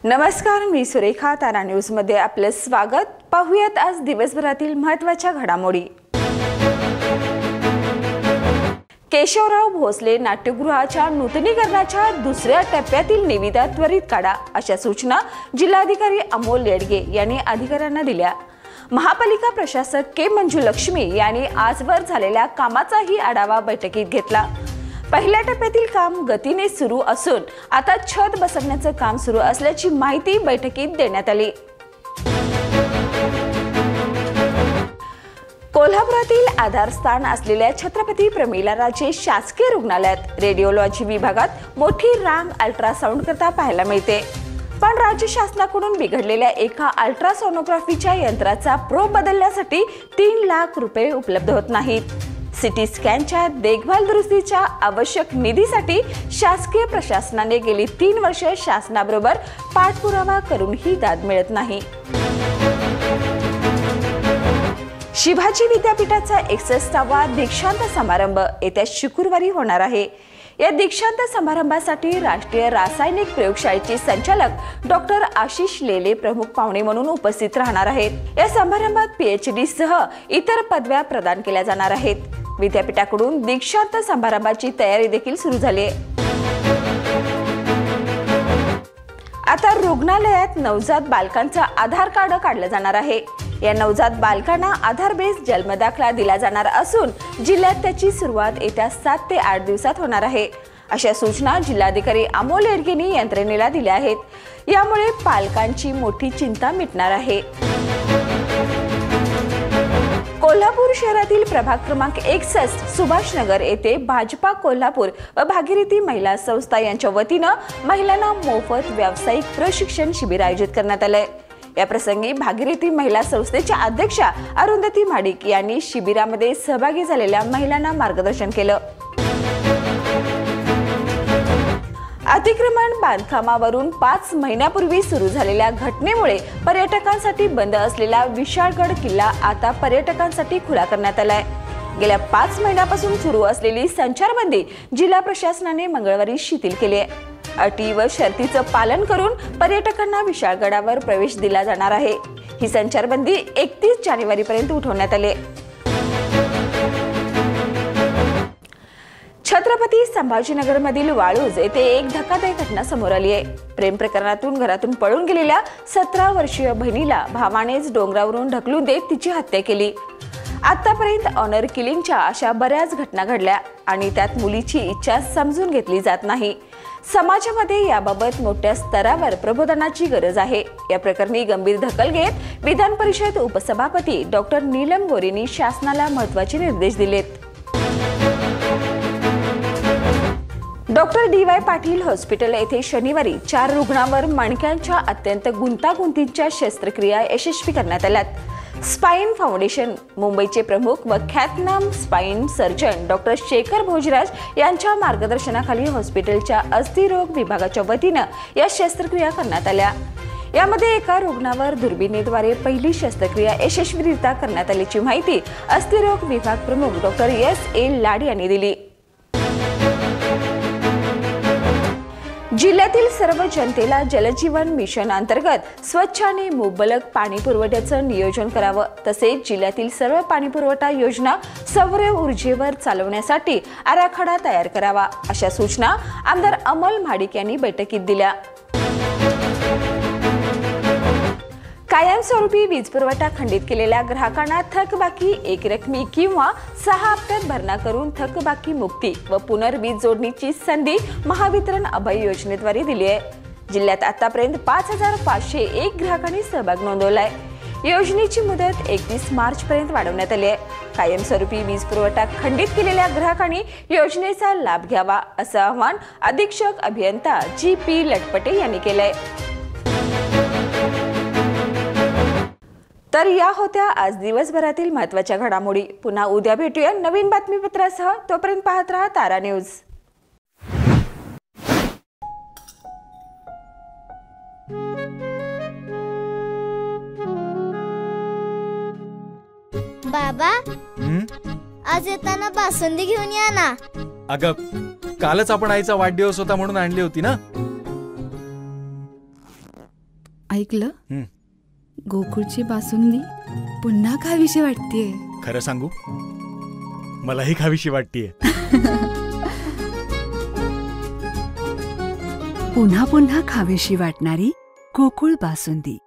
नमस्कार, मी सुरेखा. तारा न्यूज मध्ये आपले स्वागत. पाहूयात आज दिवसभरातील महत्त्वाच्या घडामोडी. केशवराव भोसले नाट्यगृहाच्या नूतनीकरणाच्या दुसऱ्या टप्प्यातील निविदा त्वरित काढा अशा सूचना जिल्हाधिकारी अमोल येडगे यांनी अधिकाऱ्यांना दिल्या. महापालिका प्रशासक के मंजुलक्ष्मी यांनी आजवर झालेल्या कामाचाही आढावा बैठकीत घेतला. पहिल्या टप्प्यातील काम गतीने सुरू असून आता छत बसवण्याचं काम सुरू असल्याची माहिती बैठकीत देण्यात आली. कोल्हापुरातील आधारस्थान असलेल्या छत्रपती प्रमिलाराजे शासकीय रुग्णालयात रेडिओलॉजी विभागात मोठी रांग अल्ट्रासाउंड करता पाहायला मिळते. पण राज्य शासनाकडून बिघडलेल्या एका अल्ट्रासोनोग्राफीच्या यंत्राचा प्रोब बदलण्यासाठी 3 लाख रुपये उपलब्ध होत नाहीत. सिटी स्कॅनच्या देखभाल दुरुस्तीच्या आवश्यक निधीसाठी शासकीय प्रशासनाने गेली 3 वर्षे शासनाबरोबर पाठपुरावा करूनही दाद मिळत नाही. शिवाजी विद्यापीठाचा 61वा दीक्षांत समारंभ येत्या शुक्रवारी होणार आहे. या दीक्षांत समारंभासाठी राष्ट्रीय रासायनिक प्रयोगशाळेचे संचालक डॉक्टर आशिष लेले प्रमुख पाहुणे म्हणून उपस्थित राहणार आहेत. या समारंभात PhD सह इतर पदव्या प्रदान केल्या जाणार आहेत. विद्यापीठाकडून दीक्षांत समारंभाची तयारी देखील सुरू झाली आहे. आता रुग्णालयात नवजात बालकांचा आधार कार्ड काढलं जाणार आहे. या नवजात बालकांना आधार बेस जन्मदाखला दिला जाणार असून जिल्ह्यात त्याची सुरुवात येत्या 7 ते 8 दिवसात होणार आहे अशा सूचना जिल्हाधिकारी अमोल येडगे यंत्रणेला दिल्या आहेत. यामुळे पालकांची मोठी चिंता मिटणार आहे. कोल्हापूर शहरातील प्रभाग क्रमांक 61 सुभाषनगर येथे भाजपा कोल्हापूर व भागीरथी महिला संस्था यांच्या वतीनं महिलांना मोफत व्यावसायिक प्रशिक्षण शिबिर आयोजित करण्यात आले. या प्रसंगी भागीरथी महिला संस्थेच्या अध्यक्षा अरुंधती माडिक यांनी शिबिरामध्ये सहभागी झालेल्या महिलांना मार्गदर्शन केलं. अतिक्रमण बांधकामावरून 5 महिन्यापूर्वी सुरू झालेल्या घटनेमुळे पर्यटकांसाठी बंद असलेला विशाळगड किल्ला आता पर्यटकांसाठी खुला करण्यात आलाय. गेल्या 5 महिन्यापासून सुरू असलेली संचारबंदी जिल्हा प्रशासनाने मंगळवारी शिथिल केली आहे. अटी व शर्तीचं पालन करून पर्यटकांना विशाळगडावर प्रवेश दिला जाणार आहे. ही संचारबंदी 31 जानेवारीपर्यंत उठवण्यात आली. छत्रपती संभाजीनगरमधील वाळूज येथे एक धक्कादायक घटना समोर आली आहे. प्रेम प्रकरणातून घरातून पळून गेलेल्या 17 वर्षीय बहिणीला भावानेच डोंगरावरून ढकलून देत तिची हत्या केली. आतापर्यंत ऑनर किलिंगच्या अशा बऱ्याच घटना घडल्या आणि त्यात मुलीची इच्छा समजून घेतली जात नाही. समाजामध्ये याबाबत मोठ्या स्तरावर प्रबोधनाची गरज आहे. या प्रकरणी गंभीर दखल घेत विधान परिषद उपसभापती डॉक्टर नीलम गोरेंनी शासनाला महत्त्वाचे निर्देश दिलेत. डॉक्टर DY पाटील हॉस्पिटल येथे शनिवारी 4 रुग्णांवर मणक्यांच्या अत्यंत गुंतागुंतीच्या शस्त्रक्रिया यशस्वी करण्यात आल्यात. स्पाइन फाउंडेशन मुंबईचे प्रमुख व ख्यातनाम spine surgeon doctor Shekhar Bhojraj यांच्या मार्गदर्शनाखाली हॉस्पिटलच्या अस्थिरोग विभागाच्या वतीनं या शस्त्रक्रिया करण्यात आल्या. यामध्ये एका रुग्णावर दुर्बिणीद्वारे पहिली शस्त्रक्रिया यशस्वीरित्या करण्यात आल्याची माहिती अस्थिरोग विभाग प्रमुख डॉक्टर S.A. लाड यांनी दिली. जिल्ह्यातील सर्व जनतेला जलजीवन मिशन अंतर्गत स्वच्छ आणि मुबलक पाणी पुरवठ्याचं नियोजन करावं. तसेच जिल्ह्यातील सर्व पाणी पुरवठा योजना सौर ऊर्जेवर चालवण्यासाठी आराखडा तयार करावा अशा सूचना आमदार अमोल माडिक यांनी बैठकीत दिल्या. कायमस्वरूपी वीज पुरवठा खंडित केलेल्या ग्राहकांना थकबाकी एकरकमी किंवा 6 हप्त्यात भरणा करून थकबाकी मुक्ती व पुनर्वीज जोडणीची संधी महावितरण अभय योजनेद्वारे दिली आहे. जिल्ह्यात आतापर्यंत 5501 ग्राहकांनी सहभाग नोंदवलाय. योजनेची मुदत 31 मार्च पर्यंत वाढवण्यात आली आहे. कायमस्वरूपी वीज पुरवठा खंडित केलेल्या ग्राहकांनी योजनेचा लाभ घ्यावा असं आवाहन अधीक्षक अभियंता G.P. लटपटे यांनी केलंय. तर या होत्या आज दिवसभरातील महत्त्वाच्या घडामोडी. पुन्हा उद्या भेटूया नवीन बातमीपत्रासह. तोपर्यंत पाहत रहा तारा न्यूज. बाबा आज येताना बासुंदी घेऊन या ना. अगं कालच आपण आईचा वाढदिवस होता म्हणून आणली होती ना. ऐकलं हं. गोकुळची बासुंदी पुन्हा खावीशी वाटतेय. खरं सांगू, मलाही खावीशी वाटतीये. पुन्हा पुन्हा खावीशी वाटणारी गोकुळ बासुंदी.